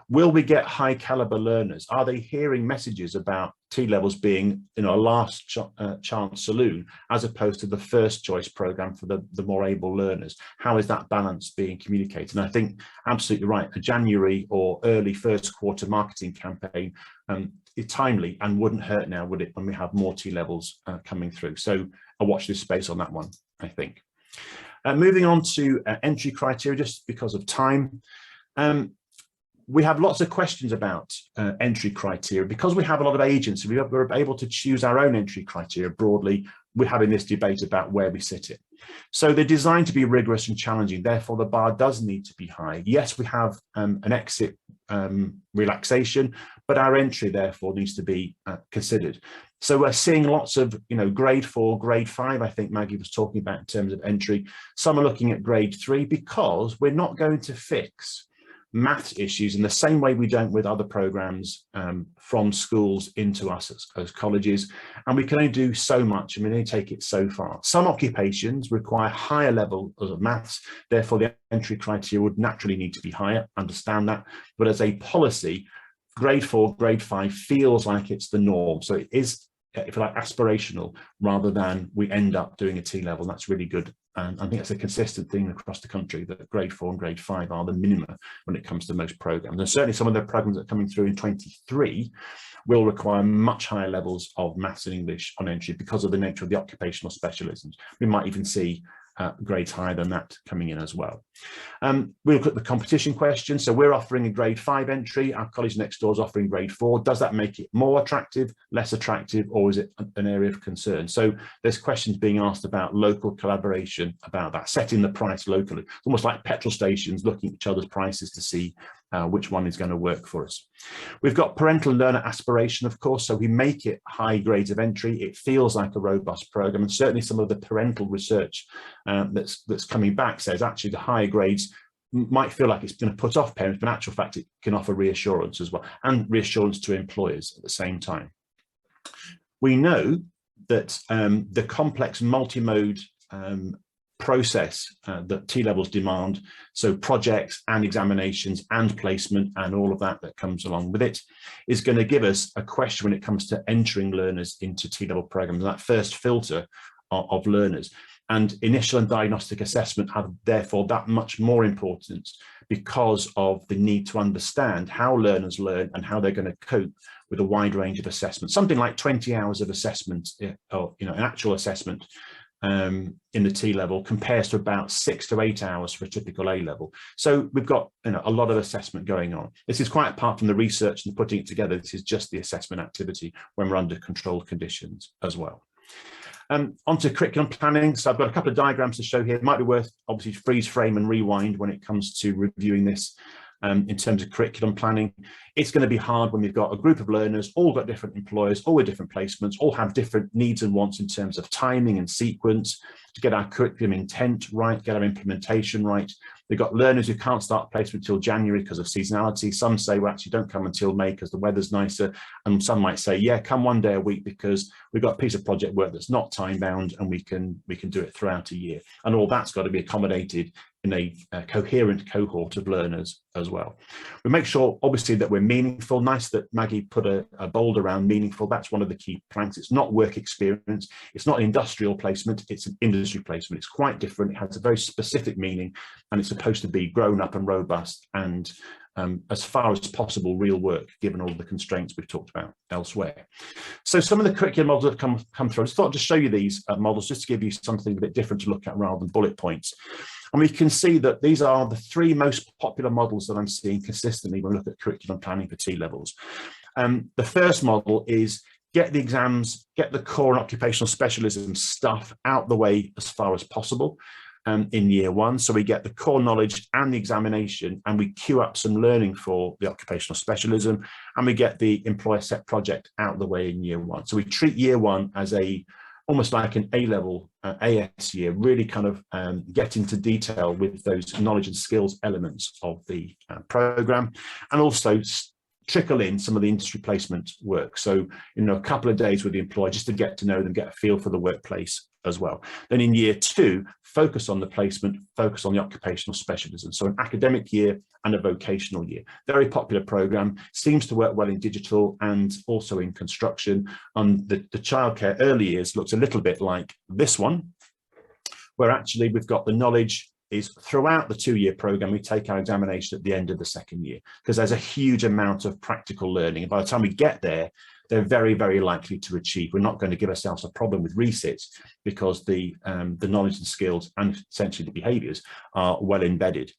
Will we get high caliber learners? Are they hearing messages about T-levels being, a last chance saloon as opposed to the first choice program for the more able learners? How is that balance being communicated? And I think absolutely right. A January or early first quarter marketing campaign is timely and wouldn't hurt now, would it, when we have more T-levels coming through? So I'll watch this space on that one, I think. Moving on to entry criteria, just because of time. We have lots of questions about entry criteria. Because we have a lot of agents, we're able to choose our own entry criteria broadly. We're having this debate about where we sit it. So they're designed to be rigorous and challenging. Therefore, the bar does need to be high. Yes, we have an exit relaxation, but our entry, therefore, needs to be considered. So we're seeing lots of, grade 4, grade 5, I think Maggie was talking about in terms of entry. Some are looking at grade 3 because we're not going to fix maths issues in the same way we don't with other programs from schools into us as colleges. And we can only do so much, and we only take it so far. Some occupations require higher levels of maths, therefore the entry criteria would naturally need to be higher, understand that. But as a policy, grade 4, grade 5 feels like it's the norm. So it is, if you like, aspirational rather than we end up doing a T-level. That's really good And I think it's a consistent thing across the country that grade 4 and grade 5 are the minimum when it comes to most programs. And certainly some of the programs that are coming through in 23 will require much higher levels of maths and English on entry because of the nature of the occupational specialisms. We might even see grades higher than that coming in as well. We'll look at the competition question. So we're offering a grade 5 entry. Our college next door is offering grade 4. Does that make it more attractive, less attractive, or is it an area of concern? So there's questions being asked about local collaboration about that, setting the price locally. It's almost like petrol stations looking at each other's prices to see which one is going to work for us. We've got parental learner aspiration, of course, so we make it high grades of entry. It feels like a robust program, and certainly some of the parental research that's coming back says actually the higher grades might feel like it's going to put off parents, but in actual fact it can offer reassurance as well, and reassurance to employers at the same time. We know that the complex multi-mode process that T-levels demand, so projects and examinations and placement and all of that comes along with it, is going to give us a question when it comes to entering learners into T-level programs, that first filter of learners. And initial and diagnostic assessment have therefore that much more importance because of the need to understand how learners learn and how they're going to cope with a wide range of assessments. Something like 20 hours of assessment, or an actual assessment in the T-level compares to about 6 to 8 hours for a typical A-level. So we've got a lot of assessment going on. This is quite apart from the research and putting it together. This is just the assessment activity when we're under controlled conditions as well. Onto curriculum planning. So I've got a couple of diagrams to show here. It might be worth obviously freeze frame and rewind when it comes to reviewing this. In terms of curriculum planning, it's going to be hard when we've got a group of learners, all got different employers, all with different placements, all have different needs and wants in terms of timing and sequence, to get our curriculum intent right, get our implementation right. We've got learners who can't start placement until January because of seasonality. Some say, well, actually don't come until May because the weather's nicer. And some might say, yeah, come one day a week because we've got a piece of project work that's not time bound and we can do it throughout a year. And all that's got to be accommodated in a coherent cohort of learners as well. We make sure, obviously, that we're meaningful. Nice that Maggie put a bold around meaningful. That's one of the key planks. It's not work experience. It's not industrial placement. It's an industry placement. It's quite different. It has a very specific meaning, and it's supposed to be grown up and robust and as far as possible real work, given all the constraints we've talked about elsewhere. So some of the curriculum models that come through, I just thought I'd just show you these models just to give you something a bit different to look at rather than bullet points. And we can see that these are the 3 most popular models that I'm seeing consistently when we look at curriculum planning for T-levels. The first model is get the exams, get the core and occupational specialism stuff out the way as far as possible in year 1. So we get the core knowledge and the examination, and we queue up some learning for the occupational specialism, and we get the employer set project out of the way in year 1. So we treat year 1 as almost like an A-level AS year, really kind of get into detail with those knowledge and skills elements of the program, and also trickle in some of the industry placement work. So, a couple of days with the employer just to get to know them, get a feel for the workplace as well. Then in year 2, focus on the placement, focus on the occupational specialism. So an academic year and a vocational year. Very popular program, seems to work well in digital and also in construction. The childcare early years looks a little bit like this one, where actually we've got the knowledge is throughout the 2-year program. We take our examination at the end of the 2nd year because there's a huge amount of practical learning. And by the time we get there, they're very, very likely to achieve. We're not going to give ourselves a problem with resits because the knowledge and skills and essentially the behaviours are well embedded.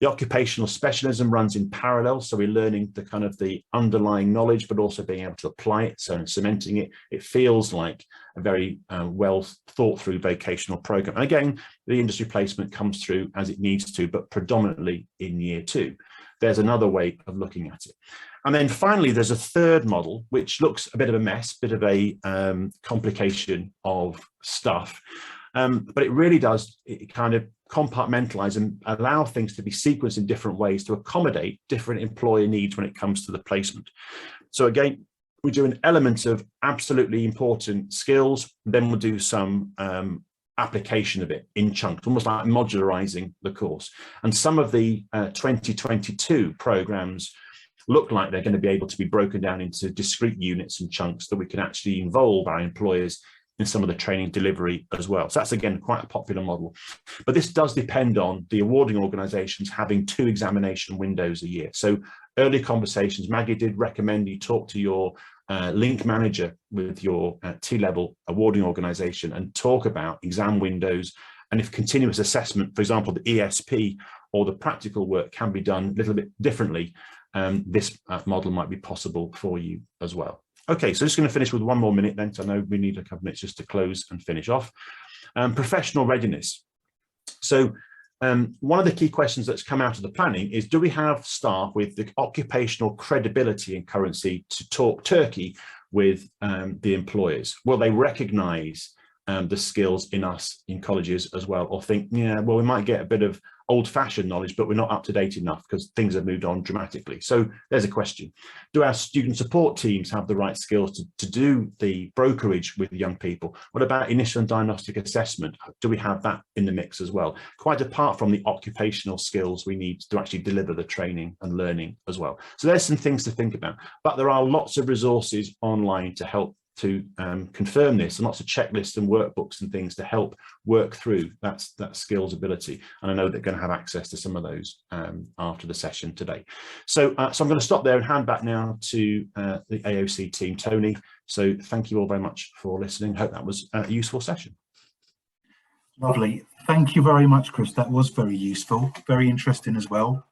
The occupational specialism runs in parallel, so we're learning the kind of the underlying knowledge, but also being able to apply it, so cementing it. It feels like a very well thought through vocational program. And again, the industry placement comes through as it needs to, but predominantly in year 2. There's another way of looking at it. And then finally, there's a third model, which looks a bit of a mess, bit of a complication of stuff. But it really does kind of compartmentalize and allow things to be sequenced in different ways to accommodate different employer needs when it comes to the placement. So again, we do an element of absolutely important skills, then we'll do some application of it in chunks, almost like modularizing the course. And some of the 2022 programs look like they're going to be able to be broken down into discrete units and chunks that we can actually involve our employers in some of the training delivery as well. So that's, again, quite a popular model. But this does depend on the awarding organisations having 2 examination windows a year. So early conversations, Maggie did recommend you talk to your link manager with your T-level awarding organisation and talk about exam windows. And if continuous assessment, for example, the ESP or the practical work can be done a little bit differently, this model might be possible for you as well. Okay, so just going to finish with 1 more minute then, so I know we need a couple of minutes just to close and finish off. Professional readiness. So one of the key questions that's come out of the planning is, do we have staff with the occupational credibility and currency to talk turkey with the employers? Will they recognise the skills in us in colleges as well, or think, yeah, well, we might get a bit of old-fashioned knowledge, but we're not up to date enough because things have moved on dramatically? So there's a question. Do our student support teams have the right skills to do the brokerage with young people? What about initial and diagnostic assessment? Do we have that in the mix as well? Quite apart from the occupational skills we need to actually deliver the training and learning as well. So there's some things to think about, but there are lots of resources online to help to confirm this, and lots of checklists and workbooks and things to help work through that skills ability. And I know they're going to have access to some of those after the session today. So so I'm going to stop there and hand back now to the AoC team. Tony, so thank you all very much for listening. Hope that was a useful session. Lovely. Thank you very much, Chris. That was very useful, very interesting as well.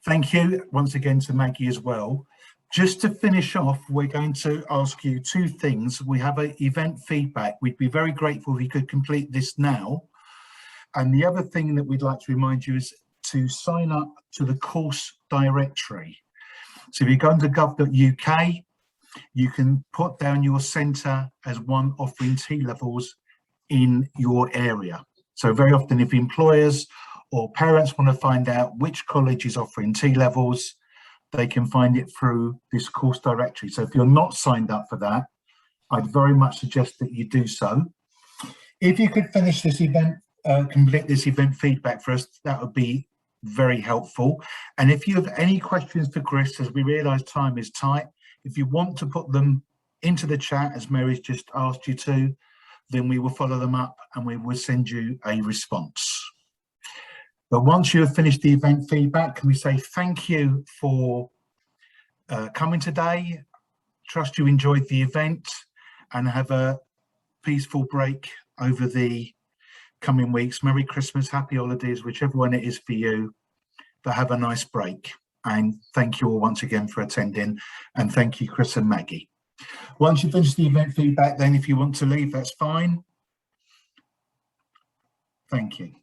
Thank you once again to Maggie as well. Just to finish off, we're going to ask you 2 things. We have an event feedback. We'd be very grateful if you could complete this now. And the other thing that we'd like to remind you is to sign up to the course directory. So if you go into gov.uk, you can put down your centre as one offering T-levels in your area. So very often if employers or parents want to find out which college is offering T-levels, they can find it through this course directory. So if you're not signed up for that, I'd very much suggest that you do so. If you could finish this event, complete this event feedback for us, that would be very helpful. And if you have any questions for Chris, as we realise time is tight, if you want to put them into the chat, as Mary's just asked you to, then we will follow them up and we will send you a response. But once you have finished the event feedback, can we say thank you for coming today? Trust you enjoyed the event and have a peaceful break over the coming weeks. Merry Christmas, happy holidays, whichever one it is for you, but have a nice break. And thank you all once again for attending, and thank you, Chris and Maggie. Once you finish the event feedback, then if you want to leave, that's fine. Thank you.